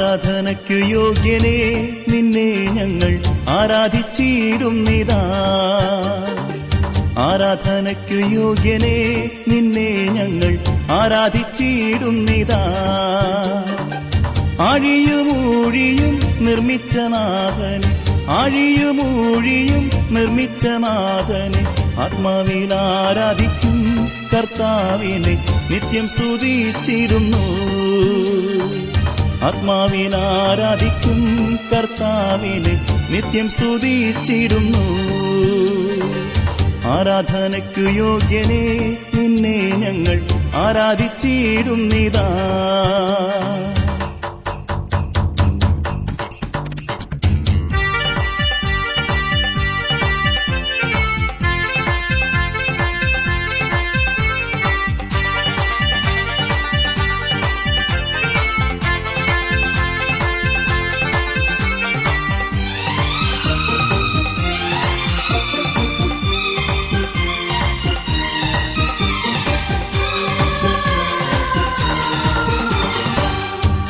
ആരാധനയ്ക്കു യോഗ്യനേ നിന്നെ ഞങ്ങൾ ആരാധിച്ചിടുന്നിതാ. ആരാധനയ്ക്കു യോഗ്യനേ നിന്നെ ഞങ്ങൾ ആരാധിച്ചിടുന്നിതാ. ആഴിയുമൂഴിയും നിർമ്മിച്ച നാഥനെ, ആഴിയുമൂഴിയും നിർമ്മിച്ച നാഥനെ, ആത്മാവിൽ ആരാധിക്കും കർത്താവിനെ നിത്യം സ്തുതിച്ചിരുന്നു. ആത്മാവിൽ ആരാധിക്കും കർത്താവിനെ നിത്യം സ്തുതിച്ചിരുന്നു. ആരാധനയ്ക്കു യോഗ്യനേ നിന്നെ ഞങ്ങൾ ആരാധിച്ചിടുന്നിതാ.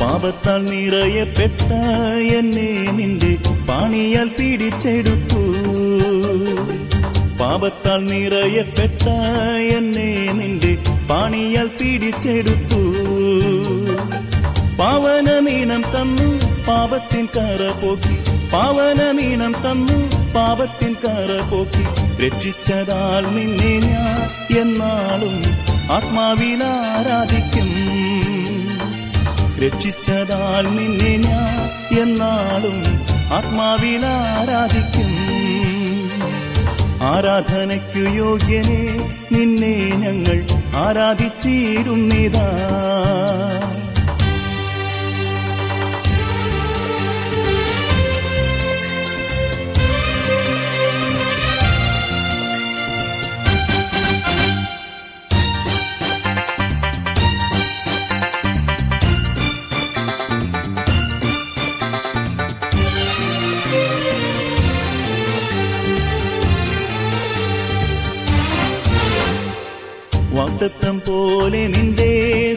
പാപത്താൽ നിറയപ്പെട്ട എന്നെ നിന്റെ പാണിയാൽ പിടിച്ചെടുത്തു. പാപത്താൽ നിറയപ്പെട്ട എന്നെ നിന്റെ പാണിയാൽ പിടിച്ചെടുത്തു. പാവനമീണം തന്നു പാപത്തിൻ കറ പോക്കി, പാവനമീണം തന്നു പാപത്തിൻ കറ പോക്കി. രക്ഷിച്ചതാൽ നിന്നെ ഞാൻ എന്നാളും ആത്മാവിൽ ആരാധിക്കും. രക്ഷിച്ചതാൽ നിന്നെ ഞാൻ എന്നാളും ആത്മാവിൽ ആരാധിക്കും. ആരാധനയ്ക്കു യോഗ്യനേ നിന്നെ ഞങ്ങൾ ആരാധിച്ചിടുന്നിതാ. വാഗ്ദത്തം പോലെ നിന്റെ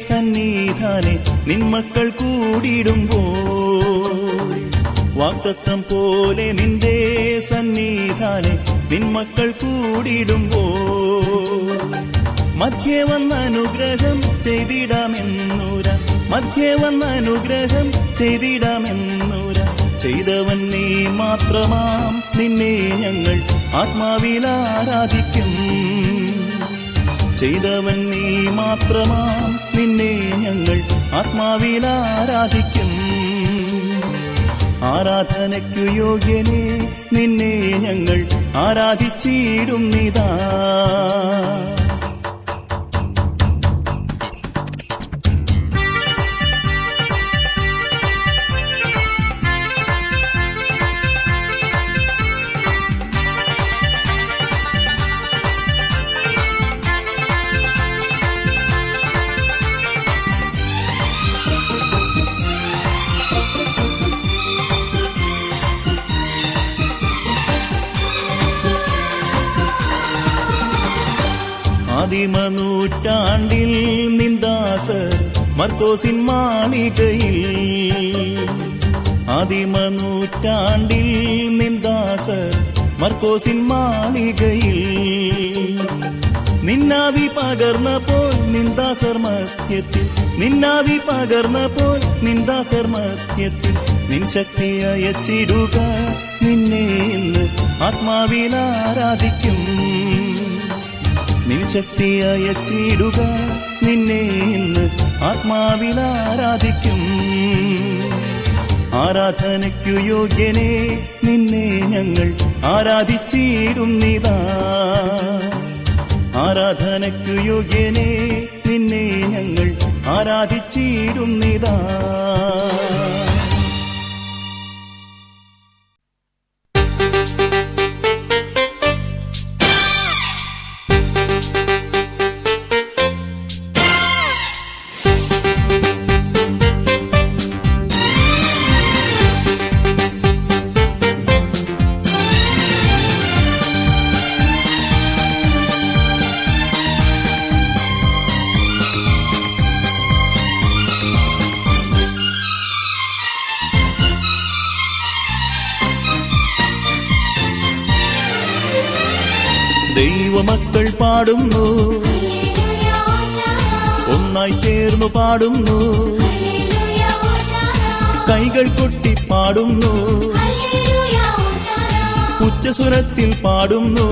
സന്നിധാനെ നിന്മക്കൾ കൂടിടുമ്പോൾ, വാഗ്ദത്തം പോലെ നിന്റെ സന്നിധാനെ നിന്മക്കൾ കൂടിടുമ്പോൾ, മധ്യേ വന്ന അനുഗ്രഹം ചെയ്തിടാമെന്നൂര, മധ്യേ വന്ന അനുഗ്രഹം ചെയ്തിടാമെന്നൂര. ചെയ്തവൻ നീ മാത്രമാം നിന്നെ ഞങ്ങൾ ആത്മാവിൽ ആരാധിക്കും. ചെയ്തവൻ നീ മാത്രമാം നിന്നെ ഞങ്ങൾ ആത്മാവിൽ ആരാധിക്കും. ആരാധനയ്ക്കു യോഗ്യനേ നിന്നെ ഞങ്ങൾ ആരാധിച്ചിടുന്നിതാ. ആദിമനൂറ്റാണ്ടിൽ നിന്ദാസർ മർക്കോസിൻ മാളികയിൽ, ആദിമനൂറ്റാണ്ടിൽ നിന്ദാസർ മർക്കോസിൻ മാളികയിൽ, നിന്നാവി പകർന്നപ്പോൾ നിന്ദാസർ മധ്യത്തിൽ, നിന്നാവി പകർന്നപ്പോൾ നിന്ദാസർ മധ്യത്തിൽ. നിൻ ശക്തി അയച്ചിടുക നിന്നെ ഇന്ന് ആത്മാവിൽ ആരാധിക്കും. നിൻ ശക്തി അയച്ചിടുക നിന്നെ ഇന്ന് ആത്മാവിൽ ആരാധിക്കും. ആരാധനയ്ക്കു യോഗ്യനേ നിന്നെ ഞങ്ങൾ ആരാധിച്ചിടുന്നിതാ. ആരാധനയ്ക്കു യോഗ്യനേ നിന്നെ ഞങ്ങൾ ആരാധിച്ചിടുന്നിതാ. ദൈവമക്കൾ പാടുന്നു, ഒന്നായി ചേർന്നു പാടുന്നു, കൈകൾ കൊട്ടി പാടുന്നു, ഉച്ചസ്വരത്തിൽ പാടുന്നു,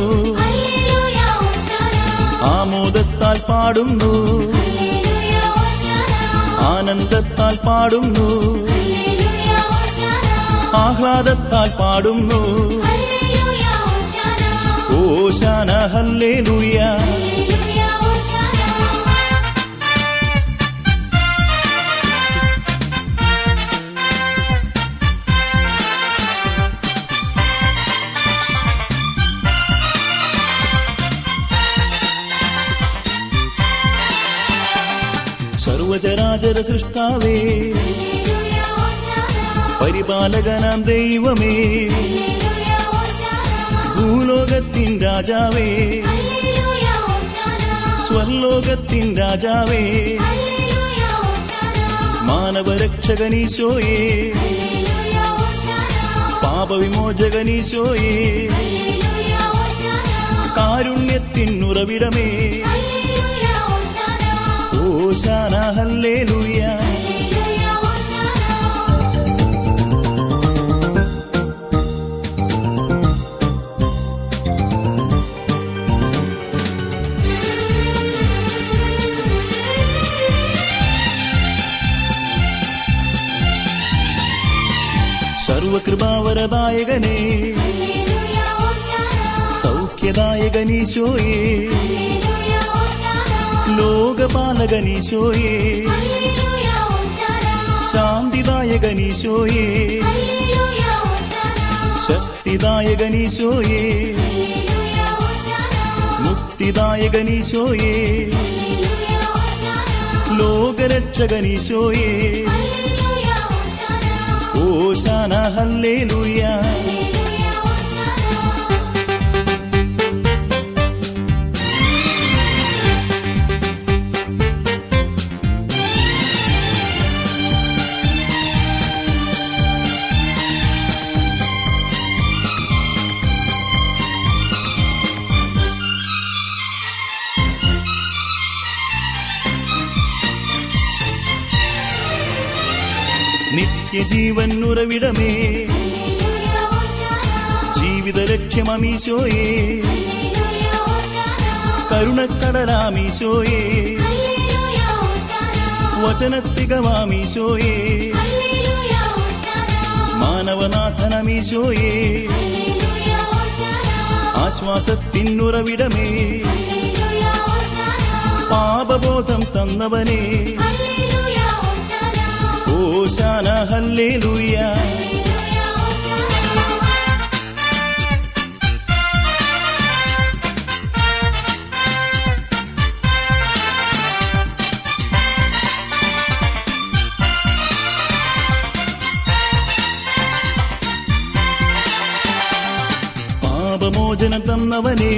ആമോദത്താൽ പാടുന്നു, ആനന്ദത്താൽ പാടുന്നു, ആഹ്ലാദത്താൽ പാടുന്നു. ഓശാന ഹല്ലേലൂയ. സർവചരാചര സൃഷ്ടാവേ, പരിപാലകനാം ദൈവമേ, ഭൂലോകത്തിൻ രാജാവേ, സ്വർലോകത്തിൻ രാജാവേ, മാനവരക്ഷകനീശോയേ, പാപവിമോചകനീശോയേ, കാരുണ്യത്തിൻ ഉറവിടമേ, ഓശാന ഹല്ലേലൂയ. സർവകൃപാവരദായകനേ, സൗഖ്യദായകനീശോയേ, ലോകപാലകനീശോയേ, ശാന്തിദായകനീശോയേ, ശക്തിദായകനീശോയേ, മുക്തിദായകനീശോയേ, ലോകരക്ഷകനീശോയേ, ഓശാന ഹല്ലേലൂയ. നിത്യജീവൻ ഉറവിടമേ, ജീവിത ലക്ഷ്യമീശോയേ, കരുണക്കടലാമീശോയേ, വചനത്തികമാമീശോയേ, മാനവനാഥനമീശോയേ, ആശ്വാസത്തിൻ ഉറവിടമേ, പാപബോധം തന്നവനേ, ഓശാന ഹല്ലേലൂയ. പാപമോചനം തന്നവനേ,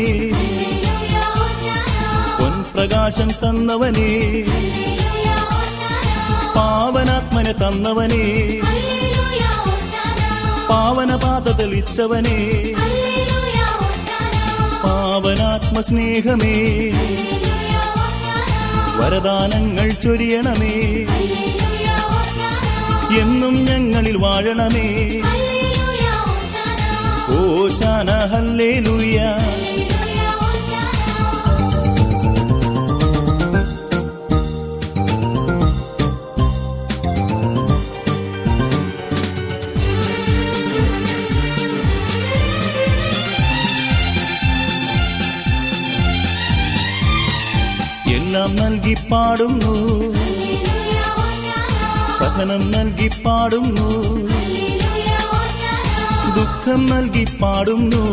പൊൻപ്രകാശം തന്നവനേ, പാവനാത്മനെ തന്നവനേ, പാവനപാത തെളിച്ചവനേ, പാവനാത്മസ്നേഹമേ, വരദാനങ്ങൾ ചൊരിയണമേ, എന്നും ഞങ്ങളിൽ വാഴണമേ, ഓശാന ഹല്ലേലൂയ. എല്ലാം നൽകി പാടുന്നു, സഹനം നൽകി പാടുന്നു, ദുഃഖം നൽകി പാടുന്നു,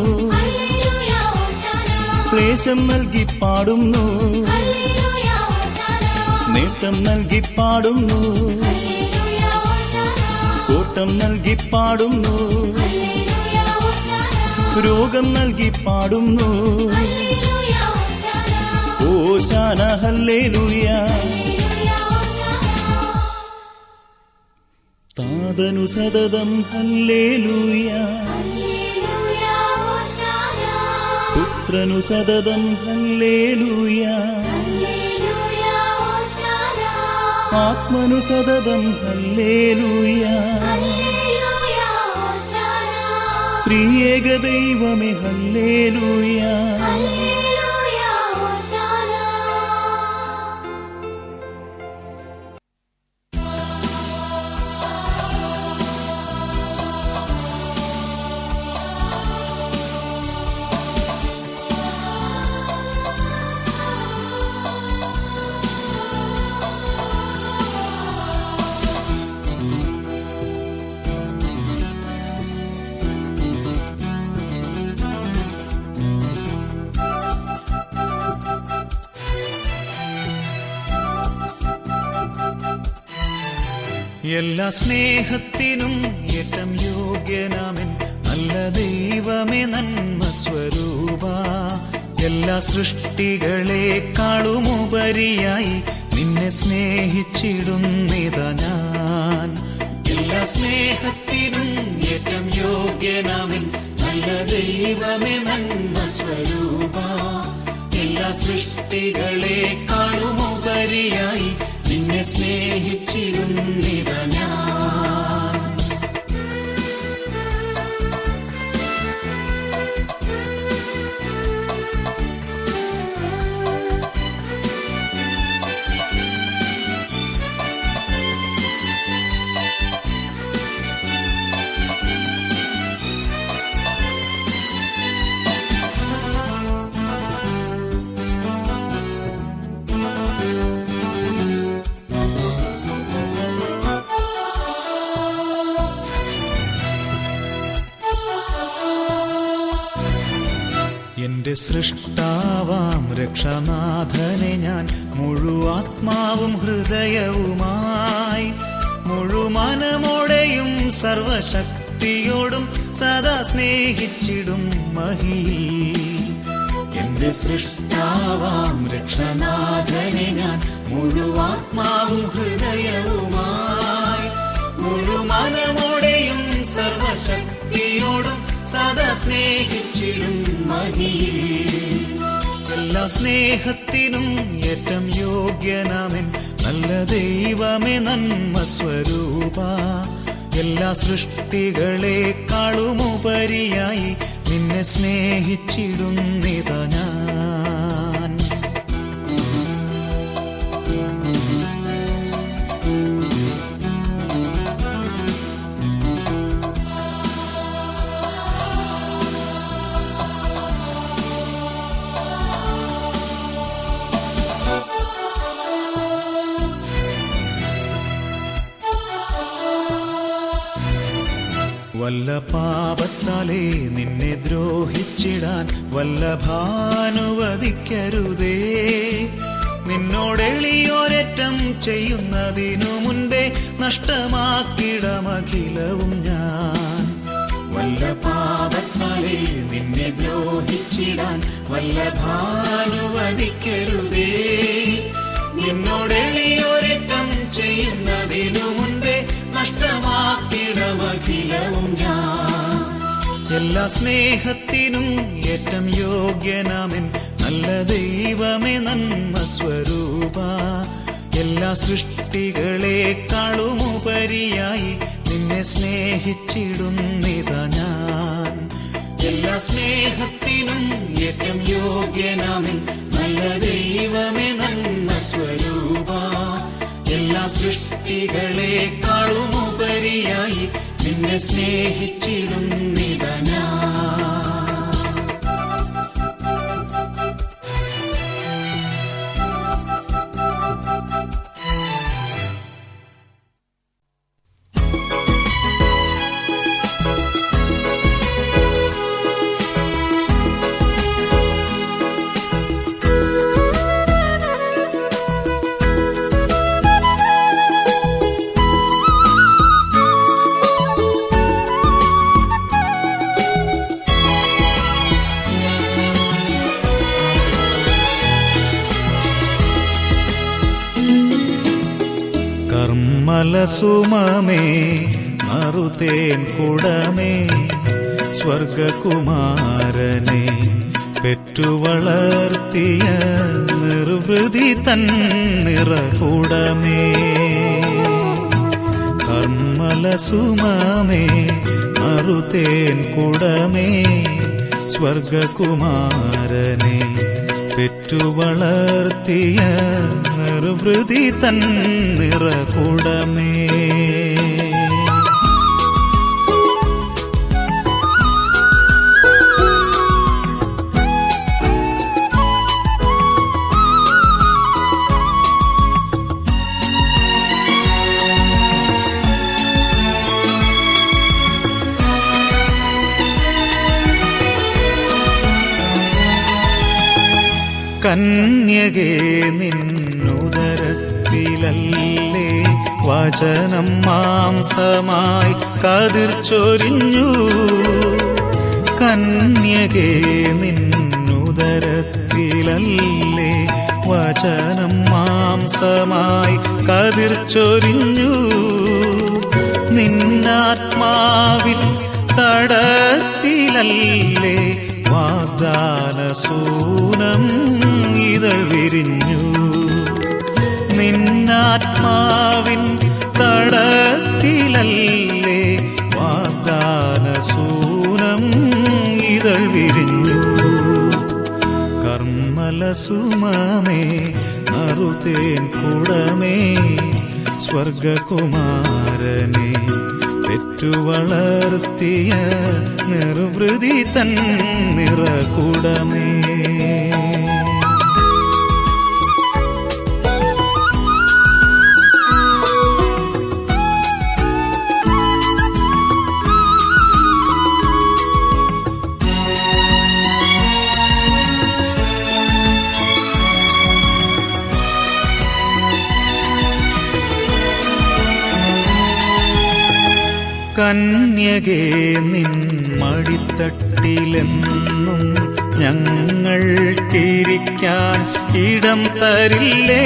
ക്ലേശം നൽകി പാടുന്നു, നേട്ടം നൽകി പാടുന്നു, കോട്ടം നൽകി പാടുന്നു, രോഗം നൽകി പാടുന്നു, ഓശാന ഹല്ലേലൂയ. താതനു സതതം ഹല്ലേലൂയ, പുത്ര പുത്രനു സതതം ഹല്ലേലൂയ. ആത്മനു സതതം ഹല്ലേലൂയ. ത്രിയേക ദൈവമേ ഹല്ലേലൂയ. എല്ലാ സ്നേഹത്തിനും ഏറ്റം യോഗ്യനാമൻ നല്ല ദൈവമേ നന്മ സ്വരൂപ. എല്ലാ സൃഷ്ടികളെക്കാളുമുപരിയായി നിന്നെ സ്നേഹിച്ചിടുന്നിതാ ഞാൻ. എല്ലാ സ്നേഹത്തിനും ഏറ്റം യോഗ്യനാമൻ നല്ല ദൈവമേ നന്മ സ്വരൂപ. എല്ലാ സൃഷ്ടികളെക്കാളുമുപരിയായി നിന്നെ സ്നേഹിച്ചിരുന്നിതാ ഞാൻ. എന്റെ സൃഷ്ടാവാം രക്ഷനാഥനെ ഞാൻ മുഴുവാത്മാവും ഹൃദയവുമായി മുഴുമനമോടെയും സർവശക്തിയോടും സദാ സ്നേഹിച്ചിടും മഹിയിൽ. എന്റെ സൃഷ്ടാവാം രക്ഷനാഥനെ ഞാൻ മുഴുവാത്മാവും ഹൃദയവുമായി മുഴുമനമോടെയും സർവശക്തിയോടും സദാ സ്നേഹിച്ചിടും മഹിയിൽ. എല്ലാ സ്നേഹത്തിനും ഏറ്റം യോഗ്യനാമൻ നല്ല ദൈവമേ നന്മ സ്വരൂപ. എല്ലാ സൃഷ്ടികളെക്കാളുമുപരിയായി നിന്നെ സ്നേഹിച്ചിടുന്നിതാ ഞാൻ. വല്ല പാപത്താലേ നിന്നെ ദ്രോഹിച്ചിടാൻ വല്ലഭാനുവദിക്കരുതേ. നിന്നോടെളിയോരറ്റം ചെയ്യുന്നതിനു മുൻപേ നഷ്ടമാക്കിടമഖിലവും ഞാൻ. വല്ല പാപത്താലേ നിന്നെ ദ്രോഹിച്ചിടാൻ വല്ലഭാനുവദിക്കരുതേ. നിന്നോടെളിയോരറ്റം ചെയ്യുന്നതിനു മുൻപേ നഷ്ടമാക്കിടമഖിലവും ഞാൻ. എല്ലാ സ്നേഹത്തിനും ഏറ്റം യോഗ്യനാമൻ നല്ല ദൈവമേ നന്മ സ്വരൂപ. എല്ലാ സൃഷ്ടികളെക്കാളുമുപരിയായി നിന്നെ സ്നേഹിച്ചിടുന്നിതാ ഞാൻ. എല്ലാ സ്നേഹത്തിനും ഏറ്റം യോഗ്യനാമൻ നല്ല ദൈവമേ നന്മ സ്വരൂപ. എല്ലാ സൃഷ്ടികളെക്കാളുമുപരിയായി നിന്നെ സ്നേഹിച്ചിടുന്നിതാ ഞാൻ. കർമ്മലസുമമേ നറുതേൻ കുടമേ സ്വർഗകുമാരനെ പെറ്റുവളർത്തിയ നിർവൃതി തന്നിറകൂടമേ കർമ്മലസുമമേ മറുതേൻ കുടമേ സ്വർഗകുമാരനെ പെറ്റുവളർത്തിയ നിർവൃതി തന്നിറകൂടമേ കന്യകേ നിന്നുദരത്തിലല്ലേ വചനം മാംസമായി കതിർ ചൊരിഞ്ഞു കന്യകേ നിന്നുദരത്തിലല്ലേ വചനം മാംസമായി കതിർ ചൊരിഞ്ഞു നിന്നാത്മാവിൻ തടത്തിലല്ലേ വാഗ്ദാനസൂനം ഇതൾ വിരിഞ്ഞു നിന്നാത്മാവിൻ തടത്തിലല്ലേ വാഗ്ദാനസൂനം ഇതൾ വിരിഞ്ഞു കർമ്മലസുമമേ മറുതേൻ കുടമേ സ്വർഗകുമാരനെ പെറ്റുവളർത്തിയ നിർവൃതി തന്നിറകൂടമേ കന്യകേ നിൻ മടിത്തട്ടിലെന്നും ഞങ്ങൾക്കിരിക്കാൻ ഇടം തരില്ലേ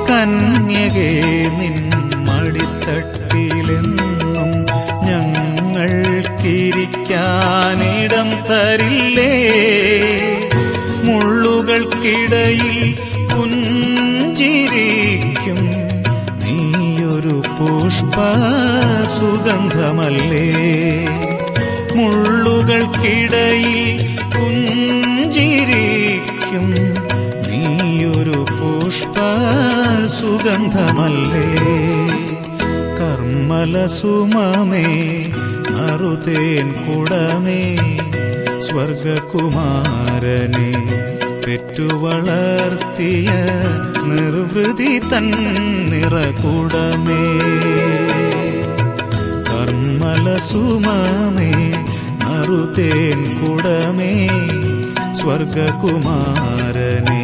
കന്യകേ നിൻ മടിത്തട്ടിലെന്നും ഞങ്ങൾക്കിരിക്കാൻ ഇടം തരില്ലേ മുള്ളുകൾക്കിടയിൽ പുഞ്ചിരിക്കും നീയൊരു പുഷ്പസുഗന്ധമല്ലേ മുള്ളുകൾക്കിടയിൽ പുഞ്ചിരിക്കും നീയൊരു പുഷ്പസുഗന്ധമല്ലേ കർമ്മലസുമമേ മറുതേൻ കുടമേ സ്വർഗകുമാരനെ പെറ്റുവളർത്തിയ നിർവൃതി തന്നിറകൂടമേ കർമ്മലസുമമേ മറുതേൻ കുടമേ സ്വർഗകുമാരനെ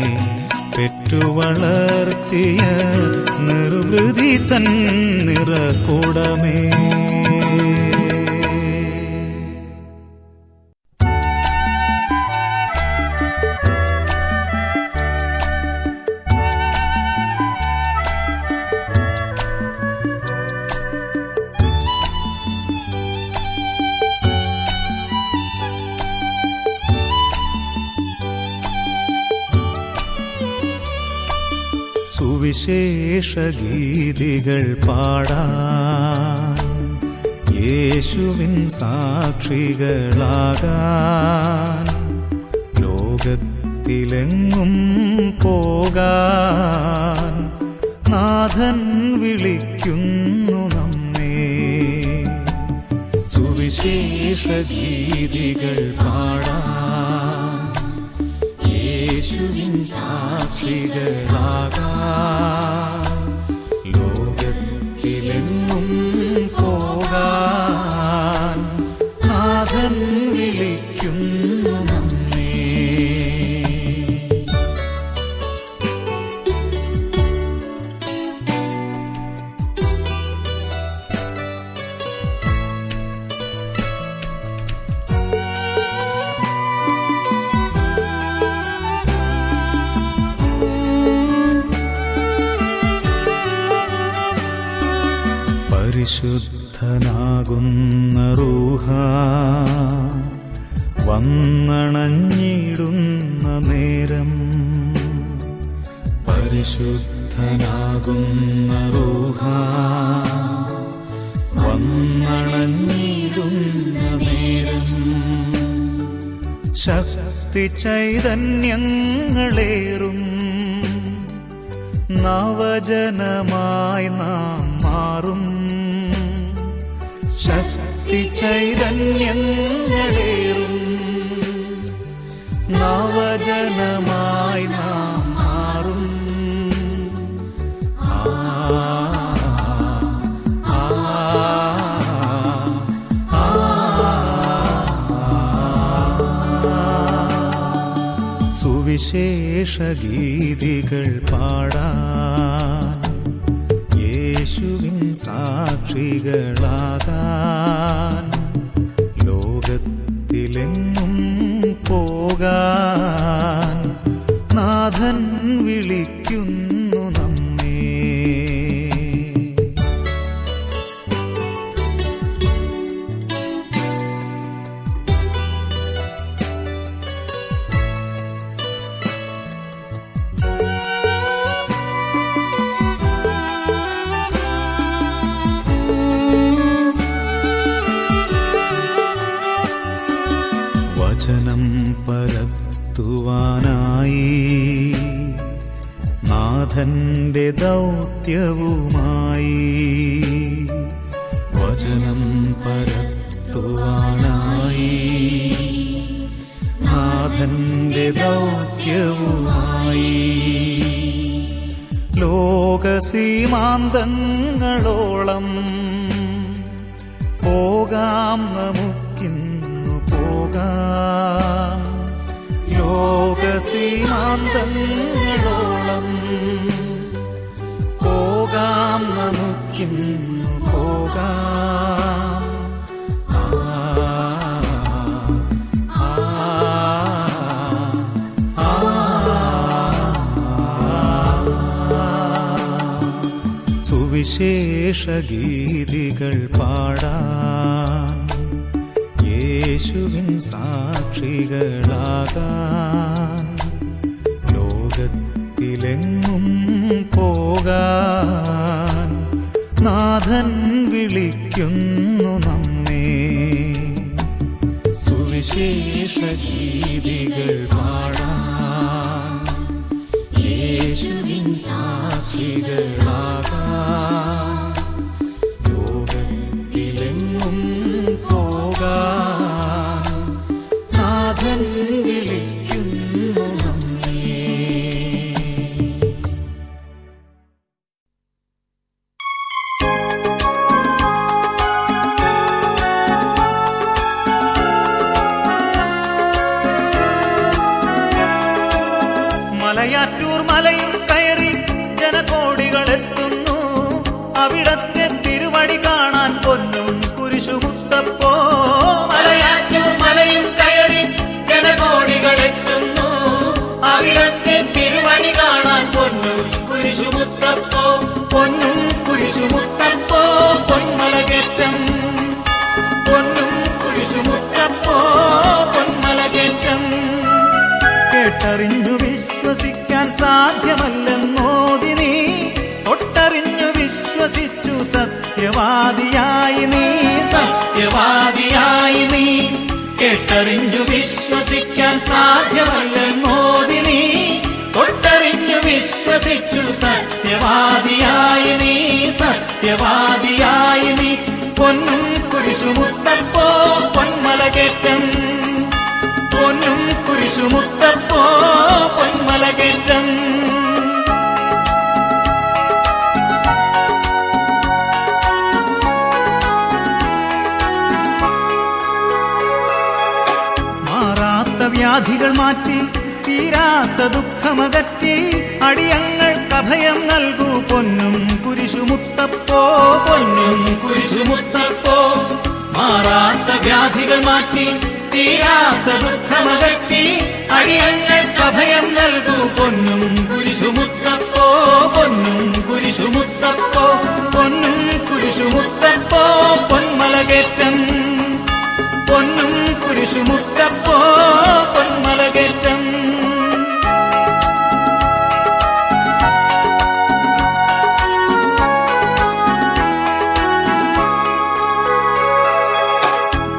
പെറ്റുവളർത്തിയ നിർവൃതി തന്നിറകൂടമേ സുവിശേഷഗീതികൾ പാടാൻ യേശുവിൻ സാക്ഷികളാകാൻ ലോകത്തിലെങ്ങും പോകാൻ നാഥൻ വിളിക്കുന്നു നമ്മെ സുവിശേഷഗീതികൾ പാടാൻ യേശുവിൻ സാക്ഷികളാകാൻ ലോകത്തിലെങ്ങും പോകാൻ നാഥൻ വിളിക്കുന്നു നമ്മെ പരിശുദ്ധനാകുന്ന റൂഹാ വന്നണഞ്ഞ ശക്തി ചൈതന്യങ്ങളേറും നവജനമായി നാം മാറും. ശക്തി ചൈതന്യങ്ങളേറും നവജനമായി നാം മാറും. സുവിശേഷഗീതികൾ പാടാൻ യേശുവിൻ സാക്ഷികളാകാൻ ലോകത്തിലെങ്ങും പോകാൻ നാഥൻ വിളിക്കുന്നു നമ്മെ. വചനം പരത്തുവാനായി നാഥന്റെ ദൗത്യവുമായി. വചനം പരത്തുവാനായി നാഥന്റെ ദൗത്യവുമായി. ലോകസീമാന്തങ്ങളോളം പോകാം നമുക്കിന്നു പോകാം. ലോകസീമാന്തങ്ങളോളം പോകാം നമുക്കിന്നു പോകാം. സുവിശേഷഗീതികൾ പാടാൻ യേശുവിൻ സാക്ഷികളാകാൻ ലോകത്തിലെങ്ങും പോകാൻ നാഥൻ വിളിക്കുന്നു നമ്മെ. സുവിശേഷഗീതികൾ പാടാൻ യേശുവിൻ സാക്ഷികളാകാൻ ലോകത്തിലെങ്ങും പോകാൻ നാഥൻ വിളിക്കുന്നു നമ്മെ. മലയാറ്റൂർ മലയും കയറി ജനകോടികളെത്തുന്നു. അവിടത്തെ തിരുവടി കാണാൻ പൊന്നും കുരിശുമുത്തപ്പോ. മലയാറ്റൂർ മലയും കയറി ജനകോടികളെത്തുന്നു. അവിടത്തെ തിരുവടി കാണാൻ പൊന്നും കുരിശുമുത്തപ്പോ. പൊന്നും കുരിശുമുത്തപ്പോ പൊന്മലകേറ്റം. പൊന്നും കുരിശുമുത്തപ്പോ പൊന്മലകേറ്റം. കേട്ടറിഞ്ഞു വിശ്വസിക്കാൻ സാധ്യമല്ലെന്നോതി നീ. തൊട്ടറിഞ്ഞു വിശ്വസിച്ചു സത്യവാദിയായി നീ. സത്യവാദിയായി നീ. കേട്ടറിഞ്ഞു വിശ്വസിക്കാൻ സാധ്യമല്ലെന്നോതി നീ. തൊട്ടറിഞ്ഞു വിശ്വസിച്ചു സത്യവാദിയായി നീ. സത്യവാദിയായി നീ. പൊന്നും കുരിശുമുത്തപ്പോ പൊന്മലകേറ്റം. പൊന്നും കുരിശുമുത്തപ്പോ പൊന്മലകേറ്റം. മാറാത്ത വ്യാധികൾ മാറ്റി തീരാത്ത ദുഃഖമകറ്റി അടിയങ്ങൾക്ക് അഭയം നൽകൂ പൊന്നും കുരിശുമുത്തപ്പോ. പൊന്നും കുരിശുമുത്തപ്പോ. മാറാത്ത വ്യാധികൾ മാറ്റി തീരാത്ത ദുഃഖമകറ്റി അടിയങ്ങൾക്ക് അഭയം നൽകൂ പൊന്നും കുരിശുമുത്തപ്പോ. പൊന്നും കുരിശുമുത്തപ്പോ. പൊന്നും കുരിശുമുത്തപ്പോ പൊന്മലകേറ്റം. പൊന്നും കുരിശുമുത്തപ്പോ പൊന്മലകേറ്റം.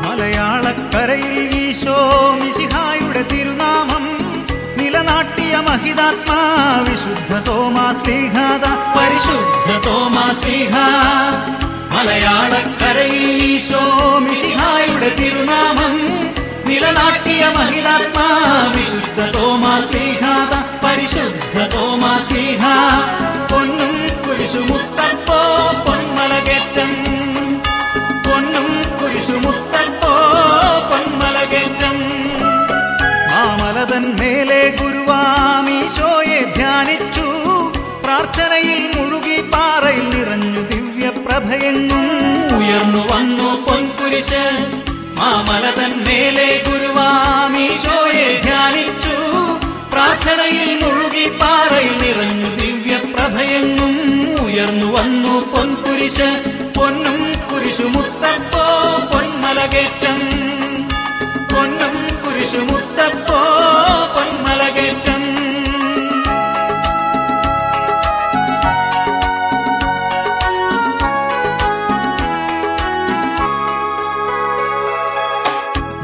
മലയാളക്കരയിൽ ഈശോ മിശിഹായുടെ വിശുദ്ധ തോമാശ്ലീഹാദ പരിശുദ്ധ തോമാശ്ലീഹ മലയാളക്കരയിൽ ഈശോ മിശിഹായുടെ തിരുനാമം നിലനാട്ടിയ മഹിളാത്മാ വിശുദ്ധ തോമാശ്ലീഹാദ പരിശുദ്ധ തോമാശ്ലീഹ പൊന്നും കുരിശുമുത്തപ്പോ പൊന്മലകേറ്റം പൊന്നും കുരിശുമുത്തപ്പോ പൊന്മലകേറ്റം മാമലതൻ മേലെ ഗുരുവാമീശോയെ ധ്യാനിച്ചു പ്രാർത്ഥനയിൽ മുഴുകി പാറയിൽ നിറഞ്ഞു ദിവ്യപ്രഭയെങ്ങും ഉയർന്നു വന്നു പൊൻകുരിശ് മാമലതൻ മേലെ ഗുരുവാമീശോയെ ധ്യാനിച്ചു പ്രാർത്ഥനയിൽ മുഴുകി പാറയിൽ നിറഞ്ഞു ദിവ്യപ്രഭയെങ്ങും ഉയർന്നു വന്നു പൊൻകുരിശ് പൊന്നും കുരിശുമുത്തപ്പോ പൊന്മലകേറ്റം പൊന്നും കുരിശുമുത്തപ്പോ പൊന്മലകേറ്റം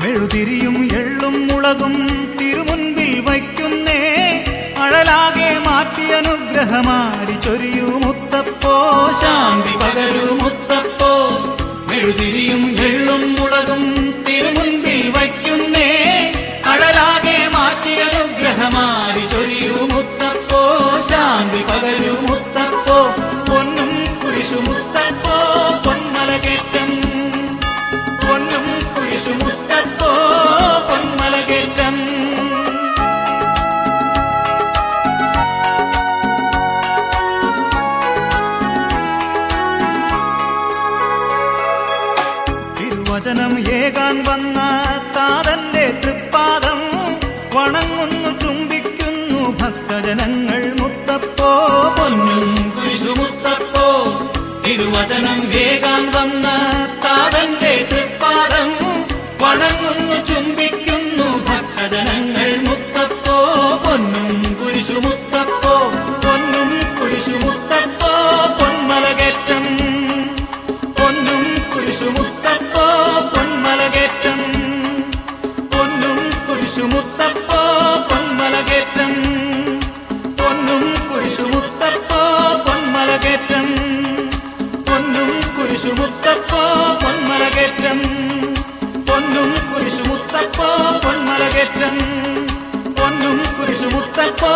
മെഴുതിരിയും എള്ളും മുളകും തിരുമുൻപിൽ വയ്ക്കുന്നേ അഴലാകെ മാറ്റി അനുഗ്രഹമാരി ചൊരിയൂ മുത്തപ്പോ ശാന്തി പകരൂ മുത്തപ്പോ മെഴുതിരിയും എള്ളും മുളകും തിരുമുൻപിൽ വയ്ക്കുന്നേ അഴലാകെ മാറ്റി അനുഗ്രഹമാരി ചൊരിയൂ മുത്തപ്പോ ശാന്തി പകരൂ മുത്തപ്പോ പൊന്നും കുരിശുമുത്തപ്പോ പൊന്മലകേറ്റം പൊന്നും കുരിശുമുത്തപ്പോ പൊന്മലകേറ്റം തിരുവചനം ഏകാൻ വന്ന താതന്റെ തൃപ്പാദം വണങ്ങുന്നു ചുംബിക്കുന്നു ഭക്തജനങ്ങൾ മുത്തപ്പോ പൊന്നും കുരിശുമുത്തപ്പോ തിരുവചനം വേഗാൻ വന്ന താതന്റെ തൃപ്പാദം വണങ്ങുന്നു ചുംബിക്കുന്നു ഭക്തജനങ്ങൾ മുത്തപ്പോ പൊന്നും കുരിശുമുത്തപ്പോ പൊന്നും കുരിശുമുത്തപ്പോ പൊന്മലകേറ്റം പൊന്നും കുരിശുമുത്തപ്പോ പൊന്മലകേറ്റം പൊന്നും കുരിശുമുത്തപ്പോ പൊന്മലകേറ്റം പൊന്നും കുരിശുമുത്തപ്പോ പൊന്മലകേറ്റം പൊന്നും കുരിശുമുത്തപ്പോ പൊന്മലകേറ്റം പൊന്നും കുരിശുമുത്തപ്പോ പൊന്മലകേറ്റം പൊന്നും കുരിശുമുത്തപ്പോ